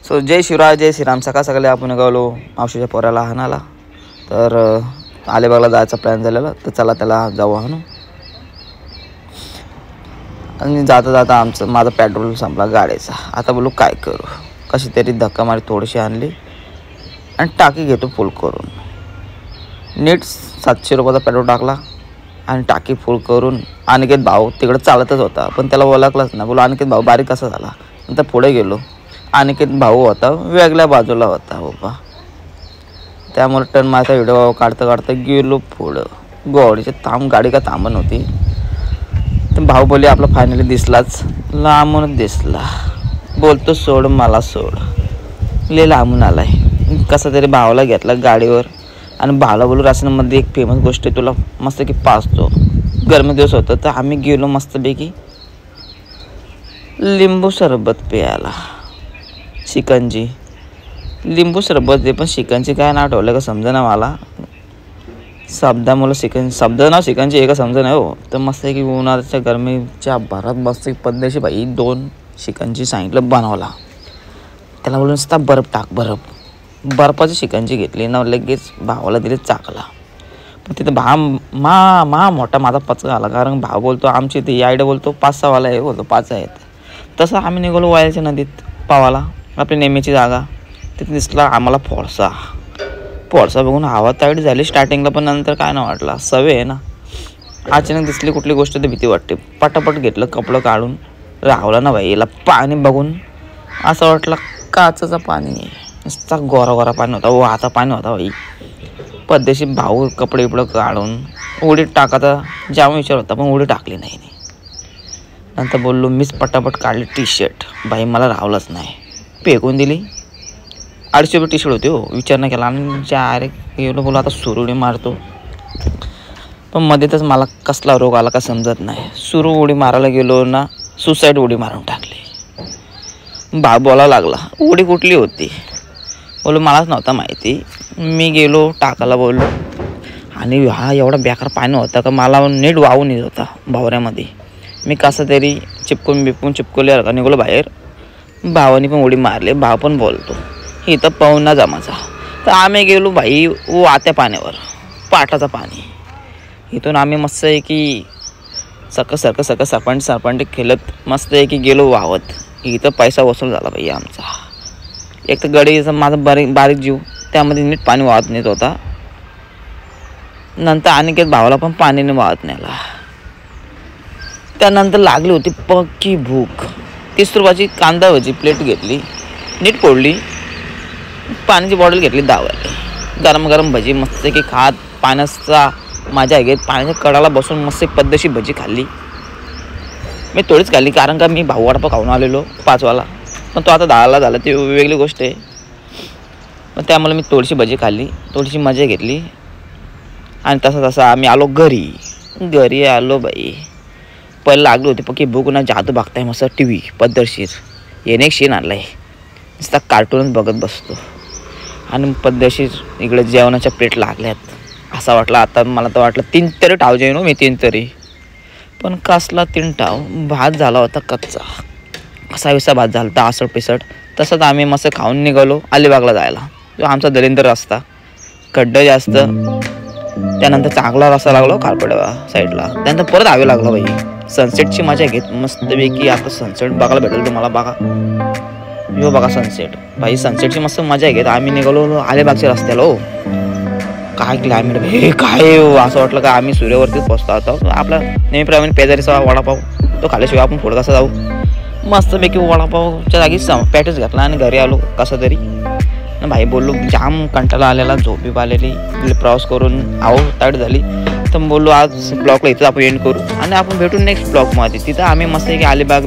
So जय शिवराय जय श्रीराम. सकाळी आपण निघालो मावशीच्या पोराला हाणाला. तर अलिबागला जायचा प्लॅन झालेला. तर चला त्याला जाऊ हाणू. आणि जाता जाता माझा पेट्रोल संपला गाडीचा. आता बोलू काय करू. कशी तरी धक्का मारी थोडीशी आणली आणि टाकी घेतो फुल करून. नीट 700 रुपयाचा पेट्रोल टाकला आणि टाकी फुल करून अनिकेत भाऊ तिकडे चालतच होता, पण त्याला ओळखलंच नाही. बोलू अनिकेत भाऊ बारीक कसा झाला. नंतर पुढे गेलो. अनिकेत भाऊ होता वेगळ्या बाजूला होता बाबा. त्यामुळे टर्न माझा व्हिडिओ काढता काढता गेलो पुढं. गोवाडीचे गाडी का थांबत होती. तर भाऊ बोले आपला फायनली दिसलाच. लांबूनच दिसला. बोलतो सोड मला सोड. लय लांबून आलाय. कसं तरी भावाला घेतला गाडीवर आणि भावाला बोलू राशनमध्ये एक फेमस गोष्ट तुला मस्त की पाचतो. गरमी दिवस होतं तर आम्ही गेलो मस्तपैकी लिंबू सरबत प्यायला. शिकंजी लिंबू सरबत दे, पण शिकंजी काय नाव ठेवलं का समजा ना मला. शब्द नाव शिकंजी आहे का समजा नाही हो. तर मस्त की उन्हाळ्याच्या गरमीच्या भरात मस्त पद्धतीशी बाई 2 शिकंजी सांगितलं बनवला. त्याला बोलून नुसता बर्फ टाक बर्फाची शिकंजी घेतली ना. लगेच भावाला दिले चाकला. पण तिथं मोठा माझा पचका आला. कारण भाव बोलतो आमची इथे आयडिया बोलतो 5-6 वाला आहे. बोलतो 5 आहेत. तसं आम्ही निघालो वायलच्या नदीत पावाला. आपली नेहमीची जागा. तिथे दिसला आम्हाला फोडसा बघून हवा ताईट झाली स्टार्टिंगला, पण नंतर काय नाही वाटला. सवय आहे ना. अचानक दिसली कुठली गोष्ट तर भीती वाटते. पटापट घेतलं कपडं काढून. राहला ना बाई याला पाणी बघून असं वाटलं काचचं पाणी आहे. नुसता गोरा पाणी होता. आता पाणी होता बाई. पद्धतशीर भाऊ कपडे काढून उडीत टाकायचा जाम विचार होता, पण उडी टाकली नाही. नंतर बोललो मीच पटापट काढली टी-शर्ट. बाई मला राहलंच नाही. फेकून दिली. 250 रुपये टी-शर्ट होते हो. विचार नाही केला आणि डायरेक्ट गेलो. बोललो आता सुरुडी मारतो. पण मध्येच मला कसला रोग आला का समजत नाही. उडी मारायला गेलो ना सुसाईड उडी मारून टाकली. भाऊ बोलायला लागला उडी कुठली होती. बोललो मलाच नव्हता माहिती. मी गेलो टाकायला बोललो आणि हा एवढा बेकार पाणी होता का मला नीट वाहून येत होता भावऱ्यामध्ये. मी कसं तरी चिपकवले का निघालो बाहेर. भावानी पण उडी मारली. भाव पण बोलतो इथं पाहून ना जमाचा. तर आम्ही गेलो बाई वात्या पाण्यावर. पाटाचं पाणी. इथून आम्ही मस्त आहे की सरपंच खेळत मस्त आहे की गेलो वाहवत. इथं पैसा वसूल झाला बाई आमचा. एक तर गडीचा माझा बारीक जीव त्यामध्ये नीट पाणी वाहत नेत होता. नंतर अनिकेत भावाला पण पाणीने वाहत नेला. त्यानंतर लागली होती पक्की भूक. 30 रुपयाची कांदा भजी प्लेट घेतली. नीट फोडली. पाण्याची बॉटल घेतली 10 वाली. गरम भजी मस्त की खात पाण्याचा मजा घेत पाण्याच्या कडाला बसून मस्त पद्धतशीर भजी खाल्ली. मी थोडीच खाल्ली कारण का मी भाऊ वडापाव खाऊन आलेलो 5 वाला. पण तो आता 10 ला झाला. ती वेगळी गोष्ट आहे. पण त्यामुळे मी थोडीशी भजी खाल्ली. थोडीशी मजा घेतली. आणि तसं आम्ही आलो घरी आलो बाई. पहिलं लागली होती पक्की भूक ना. जादू बघताय मस्त TV पद्धतशीर. येणे एक शीन आणलाय. नुसता कार्टूनच बघत बसतो. आणि पद्धतशीर इकडे जेवणाच्या प्लेट लागल्यात. असं वाटलं आता मला तर वाटलं 3 तरी टाव जेवण मी 3 तरी. पण कसला 3 टाव. भात झाला होता कच्चा. असा भात झाला होता आसट-पिसट. तसंच आम्ही मस्त खाऊन निघालो अलिबागला जायला. जो आमचा दलिंदर रस्ता. खड्डं जास्त. त्यानंतर चांगला रस्ता लागलो खारपडा साईडला. त्यानंतर परत यावे लागला बाई. सनसेटची मजा घेत मस्तपैकी. आता सनसेट बघायला भेटेल तुम्हाला. बघा यो बघा सनसेट. बाई सनसेटची मस्त मजा घेत आम्ही निघालो अलिबागच्या रस्त्याला. हो काय क्लायमेट हे काय असं वाटलं का आम्ही सूर्यावरतीच पोचतो आता. आपला नेहमीप्रमाणे पेजारीचा वडापाव तो खाल्ल्याशिवाय आपण पुढं कसं जाऊ. मस्तपैकी वडापावच्या जागी पॅटेच घातला आणि घरी आलो कसं तरी. भाई बोललो जाम कंटाळा आलेला. झोपी आलेली. प्रवास करून ताट झाली. तर बोललो आज ब्लॉगला इथं आपण एंड करू आणि आपण भेटू नेक्स्ट ब्लॉगमध्ये. तिथं आम्ही मस्त की अलिबाग